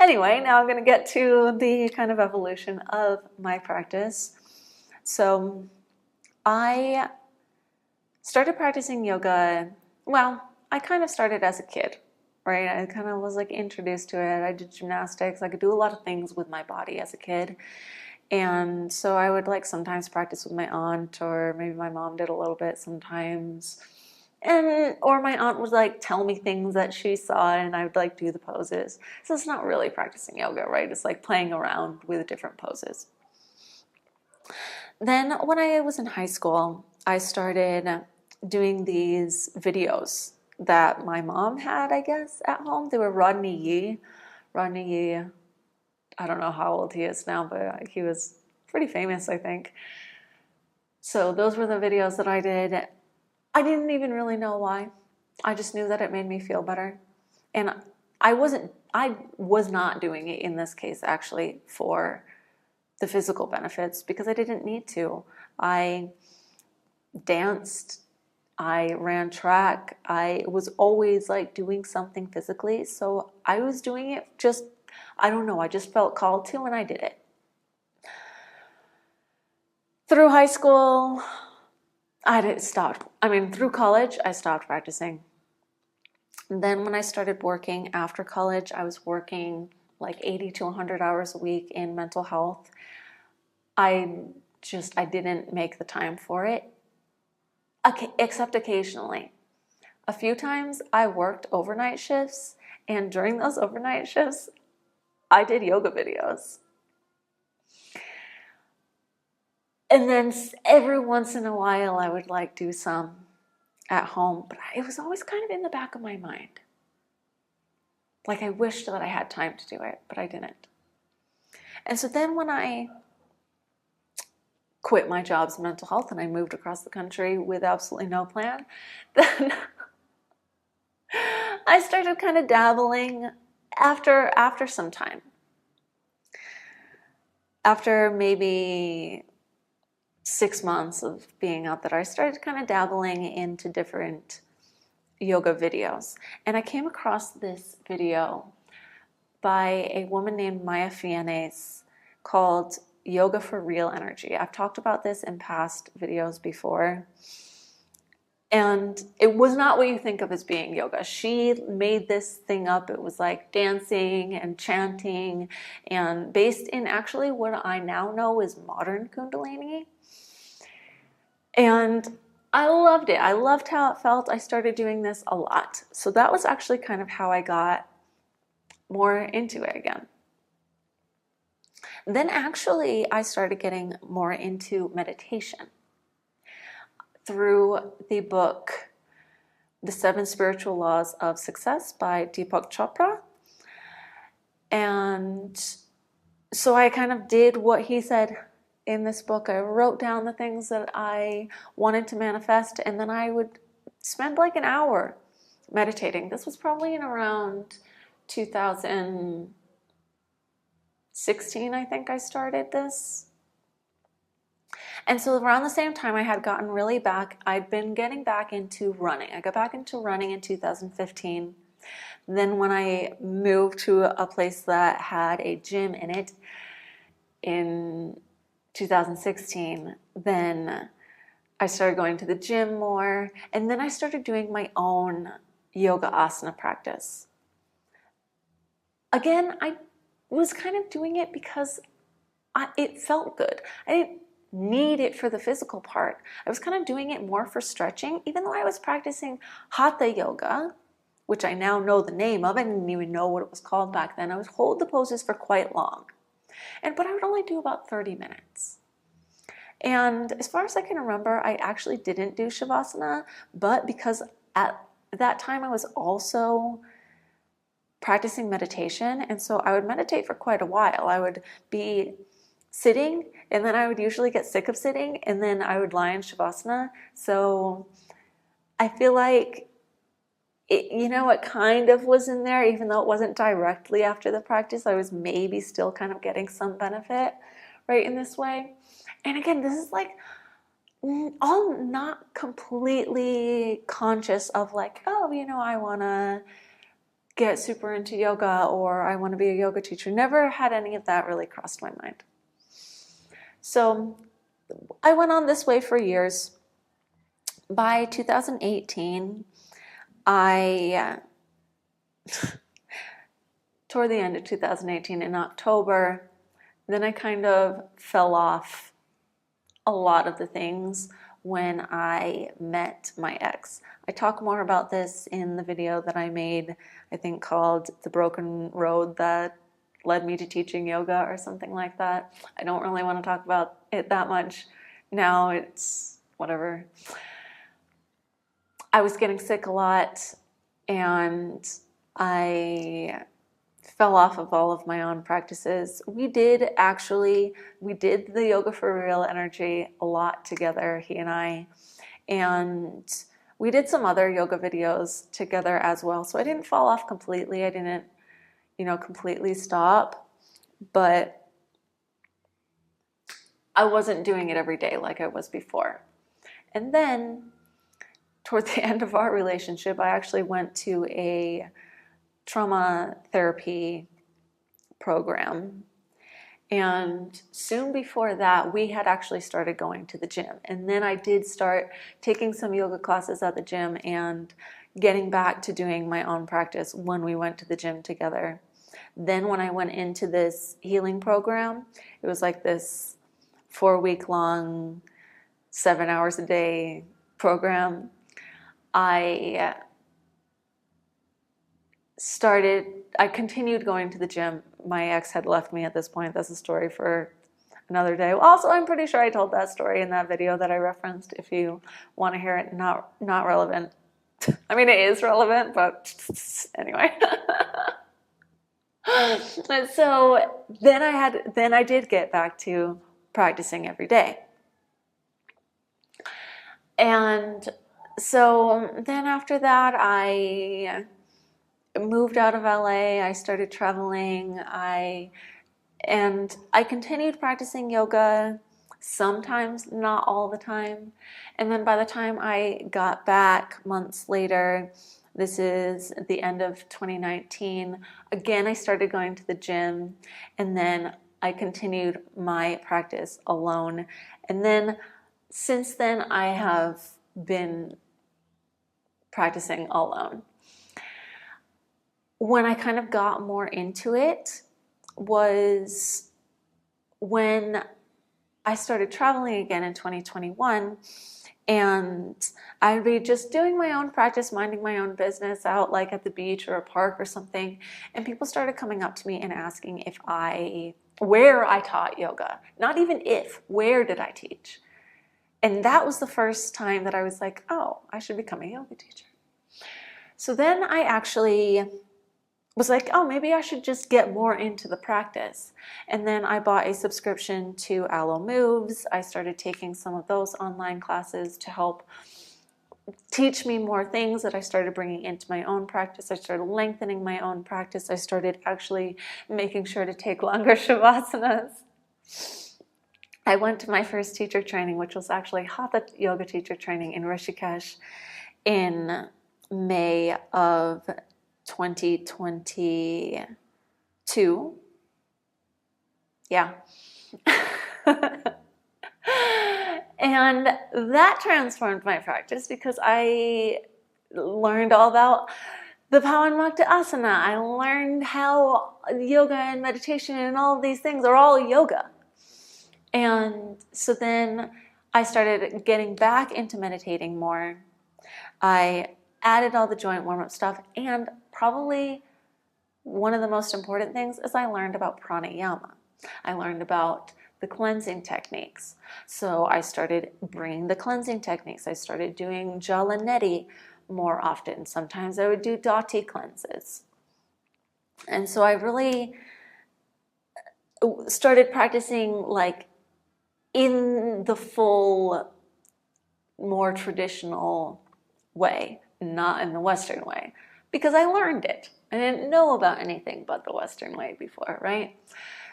Anyway, now I'm going to get to the kind of evolution of my practice. So I started practicing yoga, well, I kind of started as a kid, right? I kind of was like introduced to it. I did gymnastics. I could do a lot of things with my body as a kid. And so I would like sometimes practice with my aunt, or maybe my mom did a little bit sometimes. Or my aunt would like tell me things that she saw and I would like do the poses. So it's not really practicing yoga, right? It's like playing around with different poses. Then when I was in high school, I started doing these videos that my mom had, I guess, at home. They were Rodney Yee. Rodney Yee, I don't know how old he is now, but he was pretty famous, I think. So those were the videos that I did. I didn't even really know why. I just knew that it made me feel better. And I was not doing it in this case actually for the physical benefits, because I didn't need to. I danced, I ran track, I was always like doing something physically. So I was doing it just, I don't know, I just felt called to and I did it. Through high school, through college, I stopped practicing. And then when I started working after college, I was working like 80 to 100 hours a week in mental health. I didn't make the time for it, except occasionally. A few times I worked overnight shifts, and during those overnight shifts, I did yoga videos. And then every once in a while, I would like do some at home, but it was always kind of in the back of my mind. Like I wished that I had time to do it, but I didn't. And so then when I quit my jobs in mental health and I moved across the country with absolutely no plan, then I started kind of dabbling after some time. After maybe 6 months of being out there, I started kind of dabbling into different yoga videos. And I came across this video by a woman named Maya Fianes called Yoga for Real Energy. I've talked about this in past videos before. And it was not what you think of as being yoga. She made this thing up. It was like dancing and chanting, and based in actually what I now know is modern Kundalini. And I loved it. I loved how it felt. I started doing this a lot. So that was actually kind of how I got more into it again. Then actually I started getting more into meditation through the book, The 7 Spiritual Laws of Success by Deepak Chopra. And so I kind of did what he said in this book. I wrote down the things that I wanted to manifest, and then I would spend like an hour meditating. This was probably in around 2016, I think I started this. And so around the same time I had gotten really back, I'd been getting back into running. I got back into running in 2015. Then when I moved to a place that had a gym in it in 2016, then I started going to the gym more. And then I started doing my own yoga asana practice. Again, I was kind of doing it because it felt good. I didn't need it for the physical part. I was kind of doing it more for stretching, even though I was practicing Hatha yoga, which I now know the name of. I didn't even know what it was called back then. I would hold the poses for quite long, but I would only do about 30 minutes. And as far as I can remember, I actually didn't do Shavasana, but because at that time I was also practicing meditation, and so I would meditate for quite a while. I would be sitting, and then I would usually get sick of sitting, and then I would lie in Shavasana. So I feel like it kind of was in there, even though it wasn't directly after the practice. I was maybe still kind of getting some benefit right in this way. And again, this is like all not completely conscious of like, I want to get super into yoga or I want to be a yoga teacher. Never had any of that really crossed my mind. So I went on this way for years. By 2018, toward the end of 2018 in October, then I kind of fell off a lot of the things when I met my ex. I talk more about this in the video that I made, I think called The Broken Road That Led Me to Teaching Yoga or something like that. I don't really want to talk about it that much now. It's whatever. I was getting sick a lot and I fell off of all of my own practices. We did the Yoga for Real Energy a lot together, he and I, and we did some other yoga videos together as well. So I didn't fall off completely. I didn't, completely stop, but I wasn't doing it every day like I was before. And then toward the end of our relationship, I actually went to a trauma therapy program. And soon before that, we had actually started going to the gym. And then I did start taking some yoga classes at the gym and getting back to doing my own practice when we went to the gym together. Then when I went into this healing program, it was like this 4-week-long, 7 hours a day program. I continued going to the gym. My ex had left me at this point. That's a story for another day. Also, I'm pretty sure I told that story in that video that I referenced. If you want to hear it, not relevant. I mean, it is relevant, but anyway. So then I did get back to practicing every day. And so then after that, I moved out of LA. I started traveling. I continued practicing yoga, sometimes, not all the time. And then by the time I got back months later, this is the end of 2019, again, I started going to the gym, and then I continued my practice alone. And then since then, I have been practicing alone. When I kind of got more into it was when I started traveling again in 2021, and I'd be just doing my own practice, minding my own business out like at the beach or a park or something, and people started coming up to me and asking where I taught yoga. Not even where did I teach? And that was the first time that I was like, oh, I should become a yoga teacher. So then I actually was like, oh, maybe I should just get more into the practice. And then I bought a subscription to Alo Moves. I started taking some of those online classes to help teach me more things that I started bringing into my own practice. I started lengthening my own practice. I started actually making sure to take longer shavasanas. I went to my first teacher training, which was actually Hatha yoga teacher training in Rishikesh in May of 2022. Yeah. And that transformed my practice because I learned all about the Pawanmukta Asana. I learned how yoga and meditation and all of these things are all yoga. And so then I started getting back into meditating more. I added all the joint warm-up stuff, and probably one of the most important things is I learned about pranayama. I learned about the cleansing techniques. So I started bringing the cleansing techniques. I started doing jala neti more often. Sometimes I would do dhati cleanses. And so I really started practicing like in the full, more traditional way, not in the Western way, because I learned it. I didn't know about anything but the Western way before, right?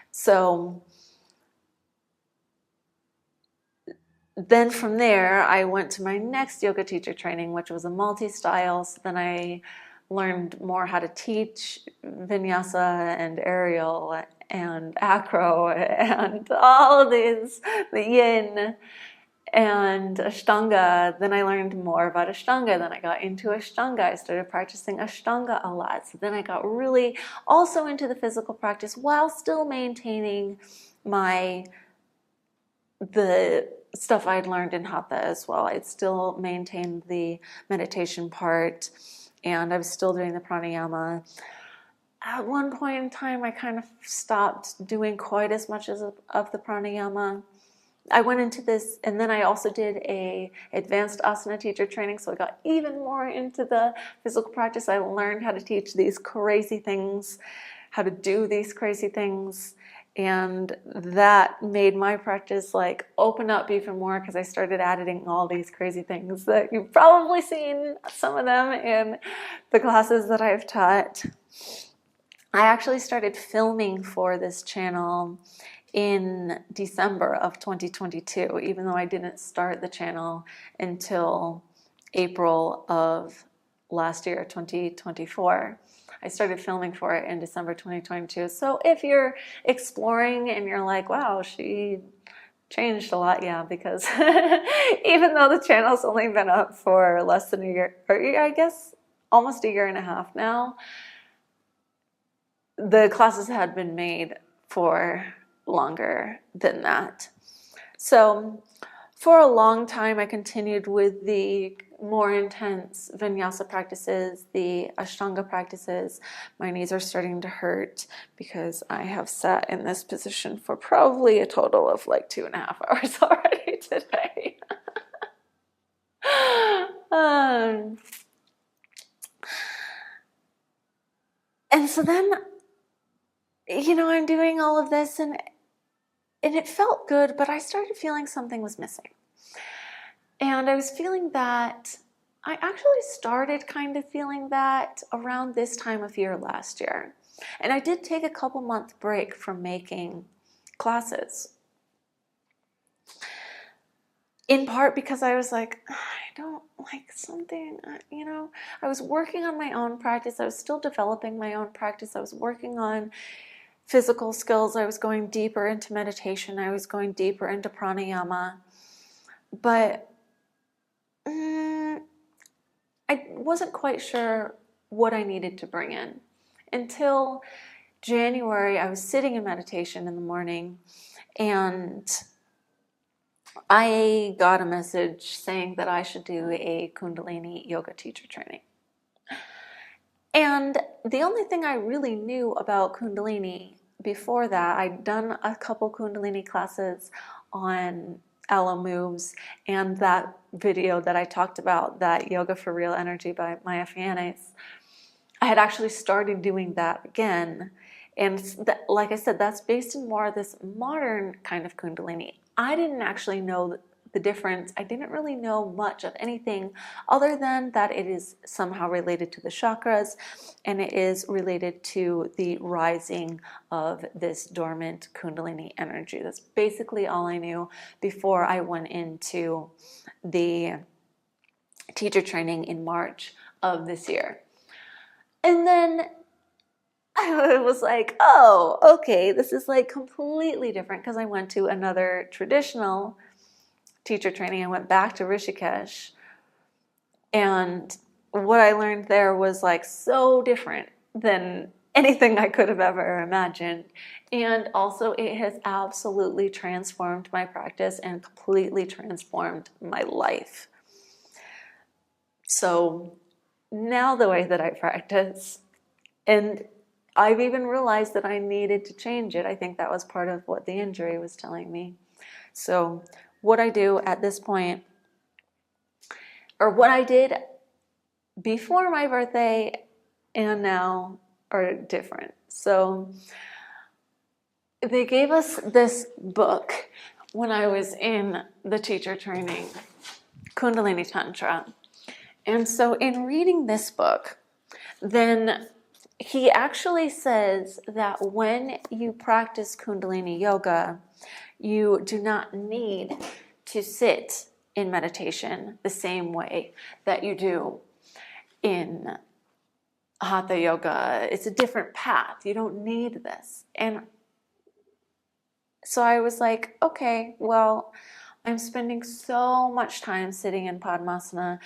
So then from there, I went to my next yoga teacher training, which was a multi-style. So then I learned more how to teach vinyasa and aerial and acro and all of these, the yin and Ashtanga. Then I learned more about Ashtanga. Then I got into Ashtanga. I started practicing Ashtanga a lot. So then I got really also into the physical practice while still maintaining the stuff I'd learned in Hatha as well. I'd still maintained the meditation part, and I was still doing the pranayama. At one point in time, I kind of stopped doing quite as much of the pranayama. I went into this, and then I also did a advanced asana teacher training, so I got even more into the physical practice. I learned how to teach these crazy things, how to do these crazy things, and that made my practice like open up even more, because I started adding all these crazy things that you've probably seen some of them in the classes that I've taught. I actually started filming for this channel in December of 2022, even though I didn't start the channel until April of last year, 2024. I started filming for it in December 2022. So if you're exploring and you're like, wow, she changed a lot, yeah, because even though the channel's only been up for less than a year, or I guess almost a year and a half now, the classes had been made for longer than that. So for a long time, I continued with the more intense vinyasa practices, the Ashtanga practices. My knees are starting to hurt because I have sat in this position for probably a total of like 2.5 hours already today. And so then, I'm doing all of this, and it felt good, but I started feeling something was missing. And I was feeling that, I actually started kind of feeling that around this time of year last year. And I did take a couple-month break from making classes. In part because I was like, I don't like something, I was working on my own practice. I was still developing my own practice. I was working on physical skills. I was going deeper into meditation. I was going deeper into pranayama. But I wasn't quite sure what I needed to bring in. Until January, I was sitting in meditation in the morning, and I got a message saying that I should do a Kundalini yoga teacher training. And the only thing I really knew about Kundalini before that, I'd done a couple Kundalini classes on Aloe Moves, and that video that I talked about, that Yoga for Real Energy by Maya Fianes, I had actually started doing that again. And like I said, that's based in more of this modern kind of Kundalini. I didn't actually know the difference. I didn't really know much of anything other than that it is somehow related to the chakras, and it is related to the rising of this dormant Kundalini energy. That's basically all I knew before I went into the teacher training in March of this year. And then I was like, oh, okay, this is like completely different, because I went to another traditional teacher training. I went back to Rishikesh, and what I learned there was like so different than anything I could have ever imagined. And also it has absolutely transformed my practice and completely transformed my life. So now the way that I practice, and I've even realized that I needed to change it. I think that was part of what the injury was telling me. So what I do at this point, or what I did before my birthday and now, are different. So they gave us this book when I was in the teacher training, Kundalini Tantra. And so in reading this book, then he actually says that when you practice Kundalini yoga, you do not need to sit in meditation the same way that you do in Hatha yoga. It's a different path. You don't need this. And so I was like, okay, well, I'm spending so much time sitting in Padmasana,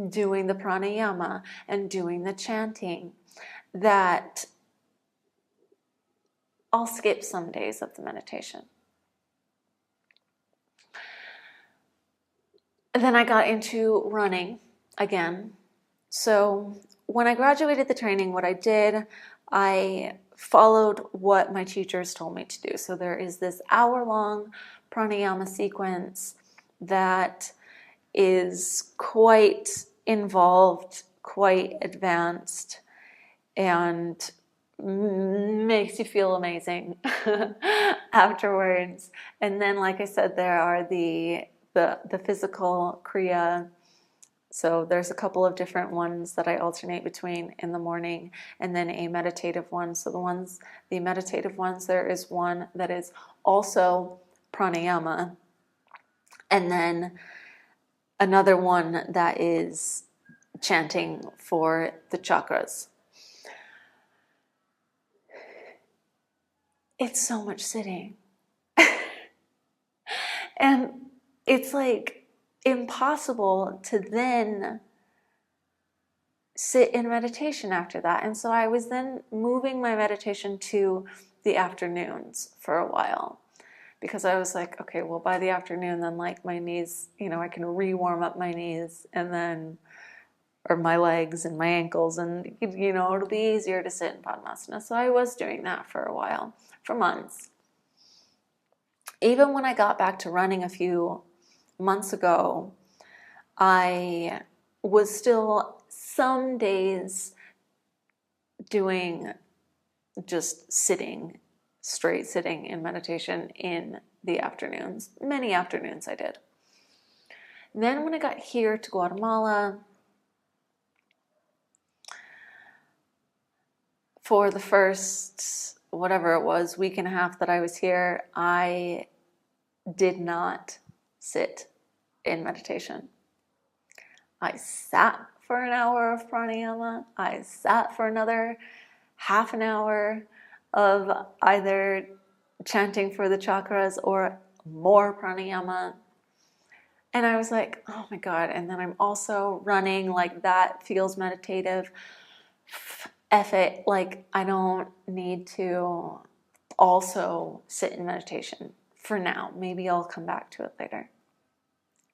doing the pranayama and doing the chanting, that I'll skip some days of the meditation. Then I got into running again. So when I graduated the training, what I did, I followed what my teachers told me to do. So there is this hour-long pranayama sequence that is quite involved, quite advanced, and makes you feel amazing afterwards. And then, like I said, there are the physical kriya. So there's a couple of different ones that I alternate between in the morning, and then a meditative one. So the meditative ones, there is one that is also pranayama, and then another one that is chanting for the chakras. It's so much sitting. And it's like impossible to then sit in meditation after that. And so I was then moving my meditation to the afternoons for a while, because I was like, okay, well, by the afternoon, then like my knees, I can re-warm up my knees, and then, or my legs and my ankles, and it'll be easier to sit in Padmasana. So I was doing that for a while, for months. Even when I got back to running a few months ago, I was still some days doing just sitting, straight sitting in meditation in the afternoons. Many afternoons I did. And then when I got here to Guatemala, for the first, whatever it was, week and a half that I was here, I did not sit in meditation. I sat for an hour of pranayama. I sat for another half an hour of either chanting for the chakras or more pranayama. And I was like, oh my God. And then I'm also running, like that feels meditative. F it, like I don't need to also sit in meditation for now. Maybe I'll come back to it later.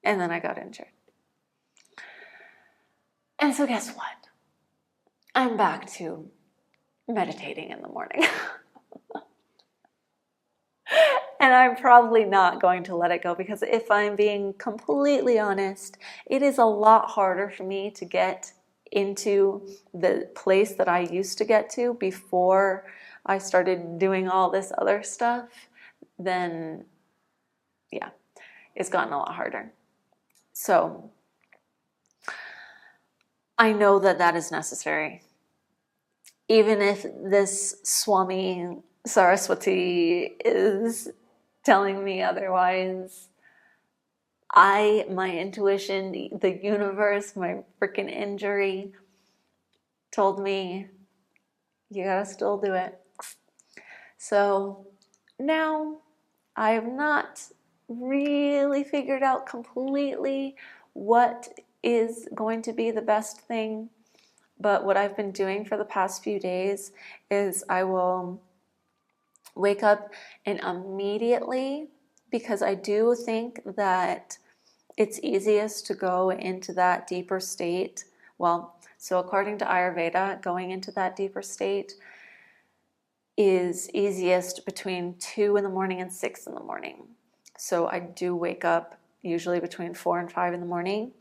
And then I got injured. And so guess what? I'm back to meditating in the morning. And I'm probably not going to let it go, because if I'm being completely honest, it is a lot harder for me to get into the place that I used to get to before I started doing all this other stuff. Then, yeah, it's gotten a lot harder. So I know that that is necessary. Even if this Swami Saraswati is telling me otherwise, my intuition, the universe, my freaking injury told me, you gotta still do it. So now I have not really figured out completely what is going to be the best thing. But what I've been doing for the past few days is I will wake up and immediately, because I do think that it's easiest to go into that deeper state. Well, so according to Ayurveda, going into that deeper state is easiest between 2 in the morning and 6 in the morning. So I do wake up usually between 4 and 5 in the morning.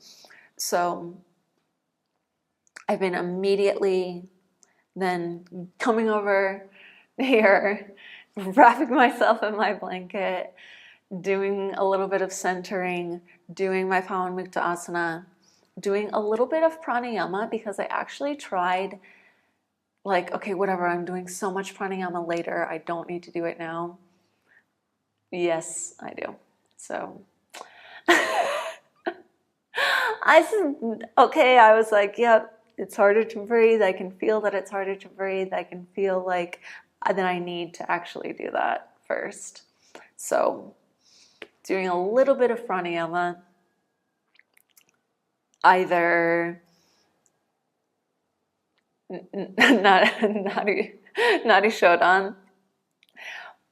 So I've been immediately then coming over here, wrapping myself in my blanket, doing a little bit of centering, doing my Pawanmukta Asana, doing a little bit of pranayama, because I actually tried, like, okay, whatever, I'm doing so much pranayama later, I don't need to do it now. Yes, I do. So I was like, yep, it's harder to breathe. I can feel that it's harder to breathe. I can feel like that I need to actually do that first. So doing a little bit of pranayama, either Nadi Shodan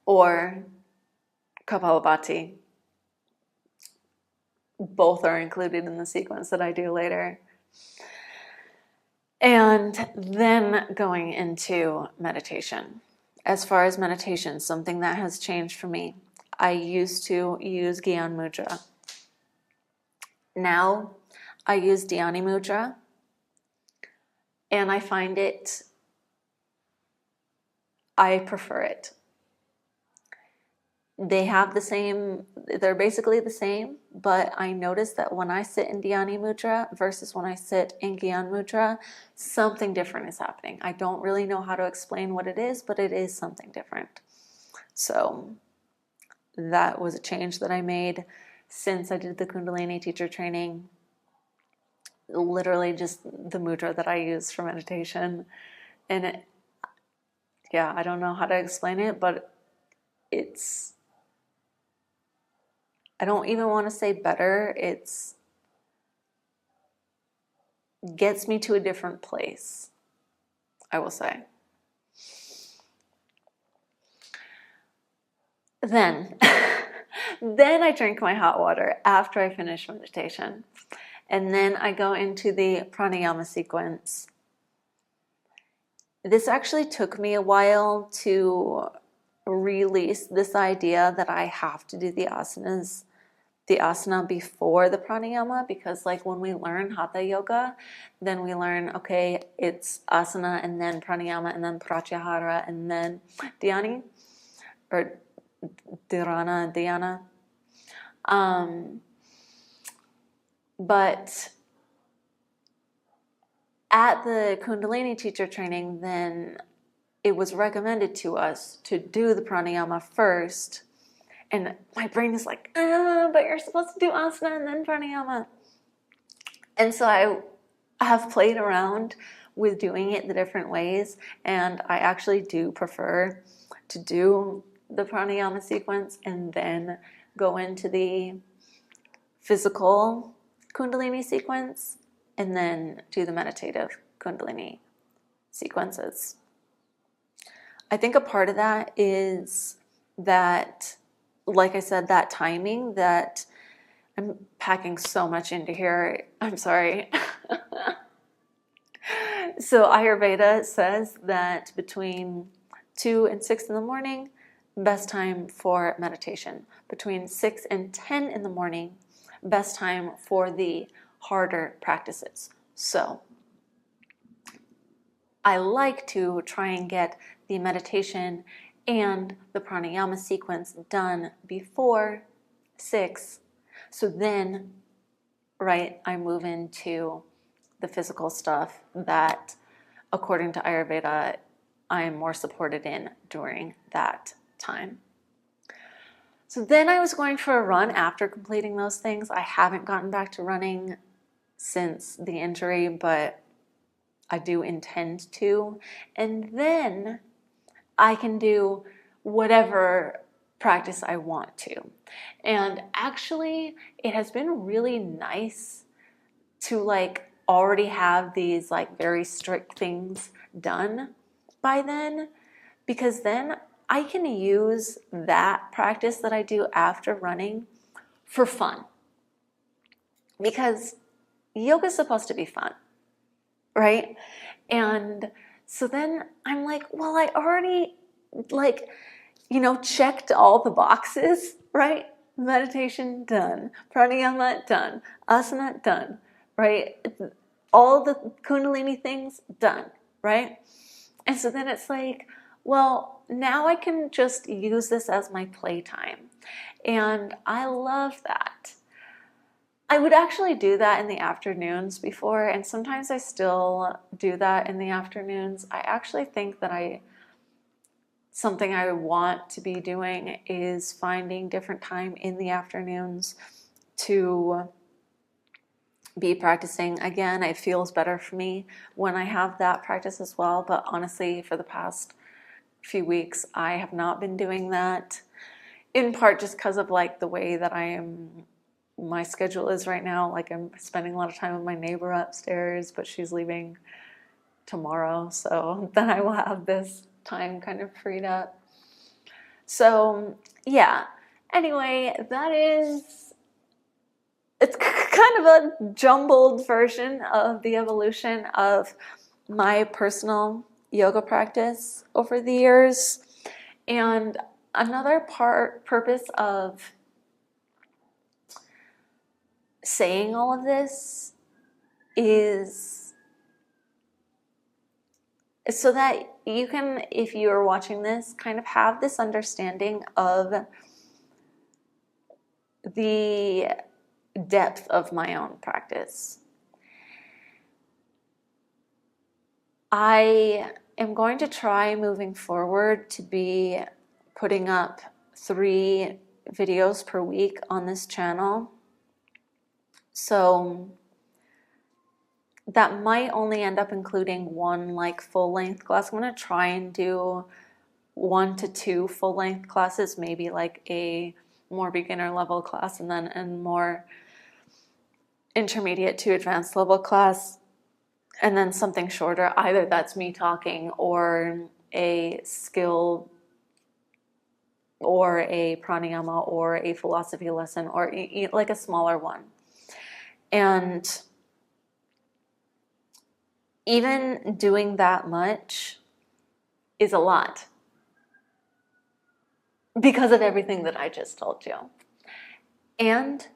or Kapalabhati. Both are included in the sequence that I do later. And then going into meditation. As far as meditation, something that has changed for me. I used to use Gyan Mudra. Now I use Dhyani Mudra, and I find I prefer it. They're basically the same, but I notice that when I sit in Dhyani Mudra versus when I sit in Gyan Mudra, something different is happening. I don't really know how to explain what it is, but it is something different. So that was a change that I made since I did the Kundalini teacher training. Literally just the mudra that I use for meditation. And I don't know how to explain it, but I don't even want to say better. Gets me to a different place, I will say. Then I drink my hot water after I finish meditation. And then I go into the pranayama sequence. This actually took me a while to release this idea that I have to do the asana before the pranayama, because like when we learn Hatha yoga, then we learn, okay, it's asana and then pranayama and then pratyahara and then dhyana or dhyana. But at the Kundalini teacher training, then it was recommended to us to do the pranayama first. And my brain is like, but you're supposed to do asana and then pranayama. And so I have played around with doing it the different ways. And I actually do prefer to do the pranayama sequence and then go into the physical Kundalini sequence and then do the meditative Kundalini sequences. I think a part of that is that, like I said, that timing, that I'm packing so much into here. I'm sorry. So Ayurveda says that between 2 and 6 in the morning, best time for meditation. Between 6 and 10 in the morning, best time for the harder practices. So I like to try and get the meditation and the pranayama sequence done before 6. So then, I move into the physical stuff that, according to Ayurveda, I am more supported in during that time. So then I was going for a run after completing those things. I haven't gotten back to running since the injury, but I do intend to. And then I can do whatever practice I want to. And actually, it has been really nice to already have these very strict things done by then, because then I can use that practice that I do after running for fun. Because yoga is supposed to be fun, right? And so then I'm like, well, I already checked all the boxes, right? Meditation done, pranayama done, asana done, right? All the Kundalini things done, right? And so then it's like, well, now I can just use this as my playtime. And I love that. I would actually do that in the afternoons before, and sometimes I still do that in the afternoons. I actually think that something I want to be doing is finding different time in the afternoons to be practicing again. It feels better for me when I have that practice as well. But honestly, for the past few weeks, I have not been doing that, in part just because of like the way that my schedule is right now. Like I'm spending a lot of time with my neighbor upstairs, but she's leaving tomorrow. So then I will have this time kind of freed up. So yeah, anyway, it's kind of a jumbled version of the evolution of my personal yoga practice over the years. And another purpose of saying all of this is so that you can, if you are watching this, kind of have this understanding of the depth of my own practice. I am going to try moving forward to be putting up 3 videos per week on this channel. So that might only end up including 1 like full-length class. I'm going to try and do 1 to 2 full-length classes, maybe like a more beginner level class and then a more intermediate to advanced level class, and then something shorter. Either that's me talking or a skill or a pranayama or a philosophy lesson or like a smaller one. And even doing that much is a lot because of everything that I just told you. And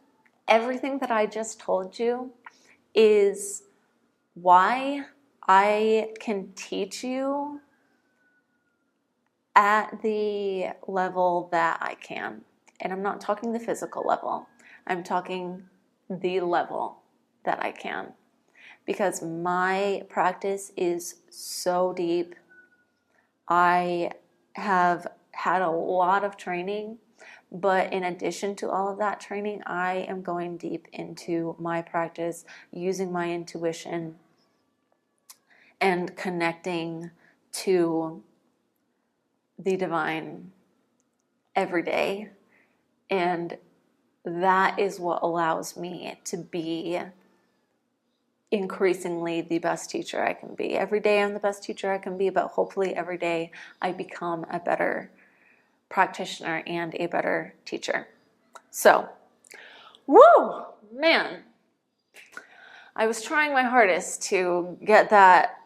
everything that I just told you is why I can teach you at the level that I can. And I'm not talking the physical level. I'm talking the level that I can. Because my practice is so deep. I have had a lot of training, but in addition to all of that training, I am going deep into my practice, using my intuition and connecting to the divine every day. And that is what allows me to be increasingly the best teacher I can be. Every day I'm the best teacher I can be, but hopefully every day I become a better practitioner and a better teacher. So, woo, man, I was trying my hardest to get that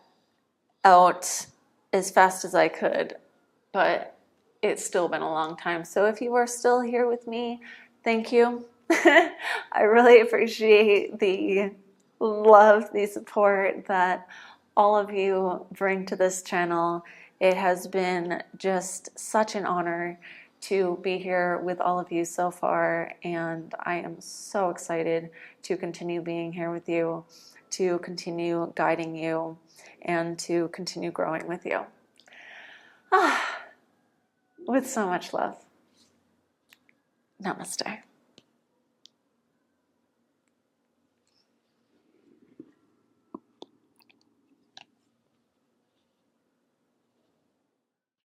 out as fast as I could, but it's still been a long time. So if you are still here with me, thank you. I really appreciate the love, the support that all of you bring to this channel. It has been just such an honor to be here with all of you so far, and I am so excited to continue being here with you, to continue guiding you, and to continue growing with you. With so much love. Namaste.